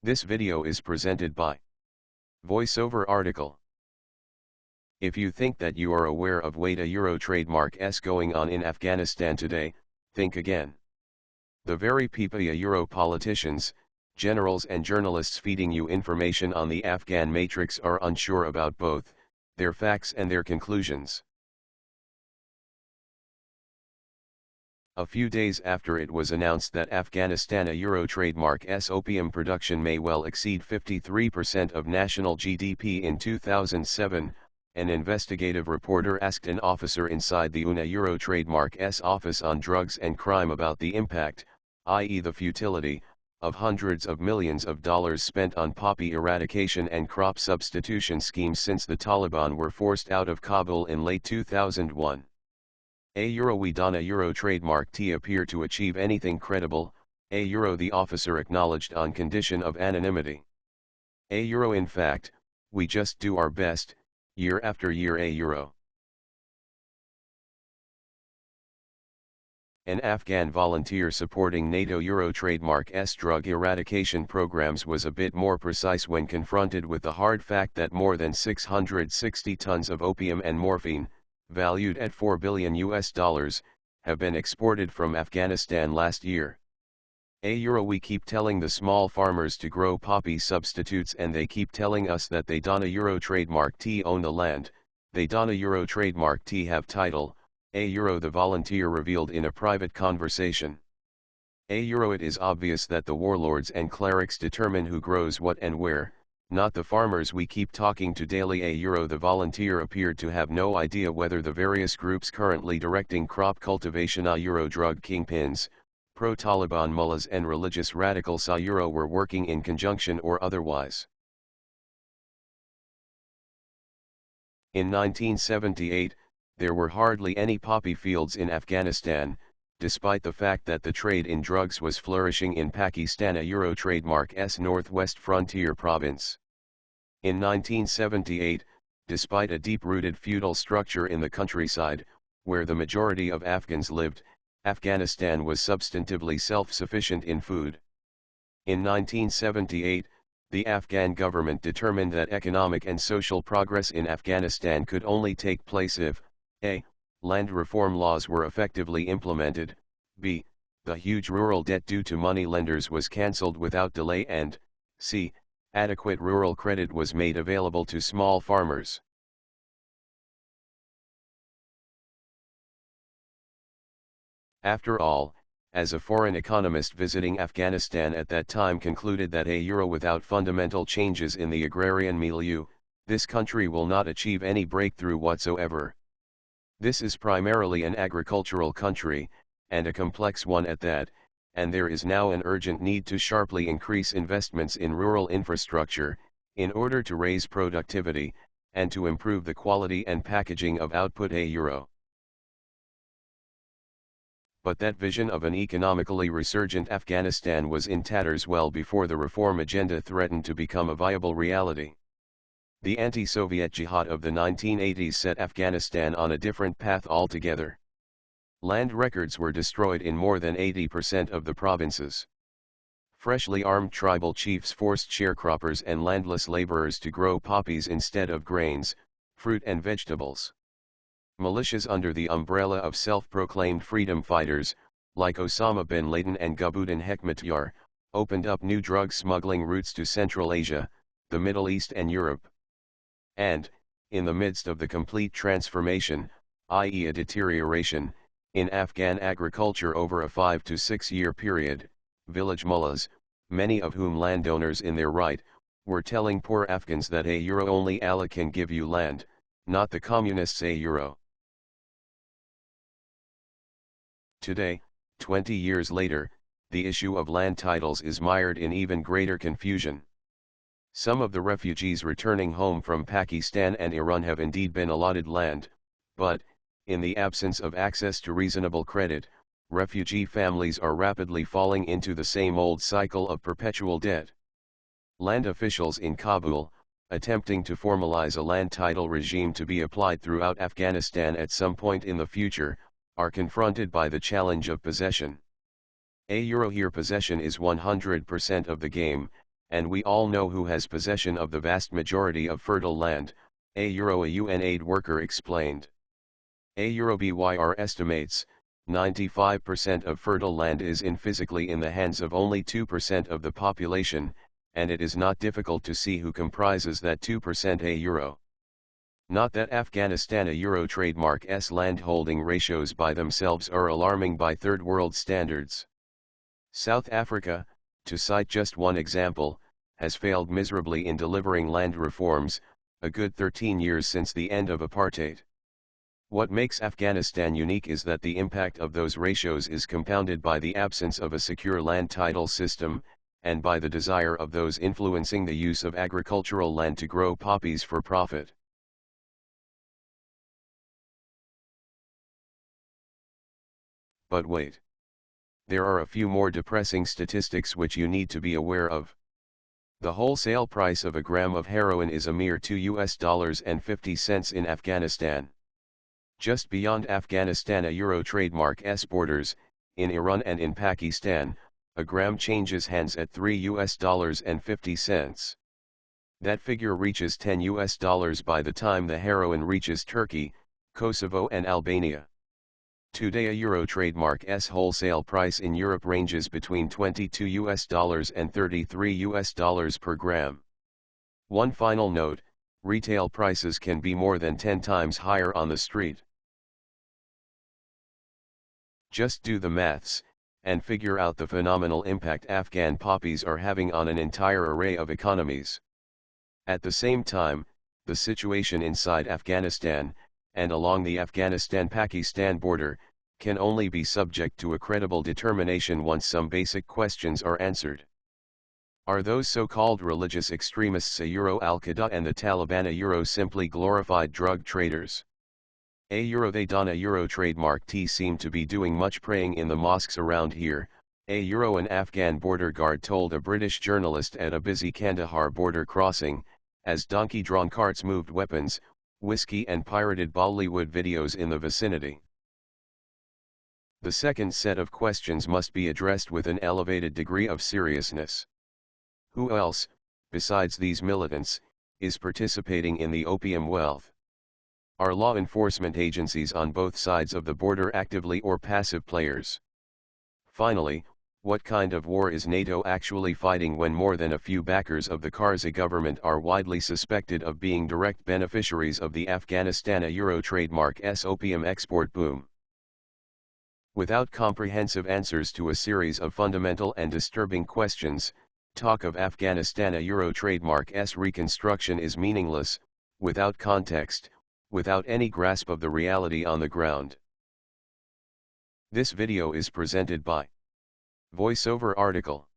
This video is presented by VoiceOver article. If you think that you are aware of what a Euro trademark is going on in Afghanistan today, think again. The very people Euro politicians, generals and journalists feeding you information on the Afghan matrix are unsure about both their facts and their conclusions. A few days after it was announced that Afghanistan a Euro trademark's opium production may well exceed 53% of national GDP in 2007, an investigative reporter asked an officer inside the UNA Euro trademark's office on drugs and crime about the impact, i.e. the futility, of hundreds of millions of dollars spent on poppy eradication and crop substitution schemes since the Taliban were forced out of Kabul in late 2001. We don't Euro trademark T appear to achieve anything credible, the officer acknowledged on condition of anonymity. In fact, we just do our best, year after year An Afghan volunteer supporting NATO Euro trademark's drug eradication programs was a bit more precise when confronted with the hard fact that more than 660 tons of opium and morphine, valued at $4 billion, have been exported from Afghanistan last year. We keep telling the small farmers to grow poppy substitutes and they keep telling us that they don't Euro trademark T own the land, they don't Euro trademark T have title, the volunteer revealed in a private conversation. It is obvious that the warlords and clerics determine who grows what and where, not the farmers we keep talking to daily. The volunteer appeared to have no idea whether the various groups currently directing crop cultivation drug kingpins, pro-Taliban mullahs and religious radicals were working in conjunction or otherwise. In 1978, there were hardly any poppy fields in Afghanistan, despite the fact that the trade in drugs was flourishing in Pakistan Euro trademark's northwest frontier province. In 1978, despite a deep-rooted feudal structure in the countryside, where the majority of Afghans lived, Afghanistan was substantively self-sufficient in food. In 1978, the Afghan government determined that economic and social progress in Afghanistan could only take place if a. land reform laws were effectively implemented, b. the huge rural debt due to money lenders was cancelled without delay and c. adequate rural credit was made available to small farmers. After all, as a foreign economist visiting Afghanistan at that time concluded that without fundamental changes in the agrarian milieu, this country will not achieve any breakthrough whatsoever. This is primarily an agricultural country, and a complex one at that, and there is now an urgent need to sharply increase investments in rural infrastructure, in order to raise productivity, and to improve the quality and packaging of output But that vision of an economically resurgent Afghanistan was in tatters well before the reform agenda threatened to become a viable reality. The anti-Soviet jihad of the 1980s set Afghanistan on a different path altogether. Land records were destroyed in more than 80% of the provinces. Freshly armed tribal chiefs forced sharecroppers and landless laborers to grow poppies instead of grains, fruit and vegetables. Militias under the umbrella of self-proclaimed freedom fighters, like Osama bin Laden and Gulbuddin Hekmatyar, opened up new drug smuggling routes to Central Asia, the Middle East and Europe. And, in the midst of the complete transformation, i.e. a deterioration, in Afghan agriculture over a 5 to 6 year period, village mullahs, many of whom landowners in their right, were telling poor Afghans that only Allah can give you land, not the communists Today, 20 years later, the issue of land titles is mired in even greater confusion. Some of the refugees returning home from Pakistan and Iran have indeed been allotted land, but, in the absence of access to reasonable credit, refugee families are rapidly falling into the same old cycle of perpetual debt. Land officials in Kabul, attempting to formalize a land title regime to be applied throughout Afghanistan at some point in the future, are confronted by the challenge of possession. Here possession is 100% of the game, and we all know who has possession of the vast majority of fertile land, a UN aid worker explained. A BYR estimates, 95% of fertile land is physically in the hands of only 2% of the population, and it is not difficult to see who comprises that 2% a. Not that Afghanistan a trademark's landholding ratios by themselves are alarming by third world standards. South Africa, to cite just one example, has failed miserably in delivering land reforms, a good 13 years since the end of apartheid. What makes Afghanistan unique is that the impact of those ratios is compounded by the absence of a secure land title system, and by the desire of those influencing the use of agricultural land to grow poppies for profit. But wait. There are a few more depressing statistics which you need to be aware of. The wholesale price of a gram of heroin is a mere $2.50 in Afghanistan. Just beyond Afghanistan a trademark's borders, in Iran and in Pakistan, a gram changes hands at $3.50. That figure reaches $10 by the time the heroin reaches Turkey, Kosovo and Albania. Today a trademark's wholesale price in Europe ranges between $22 and $33 per gram. One final note, retail prices can be more than 10 times higher on the street. Just do the maths, and figure out the phenomenal impact Afghan poppies are having on an entire array of economies. At the same time, the situation inside Afghanistan, and along the Afghanistan-Pakistan border, can only be subject to a credible determination once some basic questions are answered. Are those so-called religious extremists Al-Qaeda and the Taliban simply glorified drug traders? They don a trademark T seem to be doing much praying in the mosques around here, an Afghan border guard told a British journalist at a busy Kandahar border crossing, as donkey-drawn carts moved weapons, whiskey and pirated Bollywood videos in the vicinity. The second set of questions must be addressed with an elevated degree of seriousness. Who else, besides these militants, is participating in the opium wealth? Are law enforcement agencies on both sides of the border actively or passive players? Finally, what kind of war is NATO actually fighting when more than a few backers of the Karzai government are widely suspected of being direct beneficiaries of the Afghanistan trademark's opium export boom? Without comprehensive answers to a series of fundamental and disturbing questions, talk of Afghanistan trademark's reconstruction is meaningless, without context, without any grasp of the reality on the ground. This video is presented by VoiceOver article.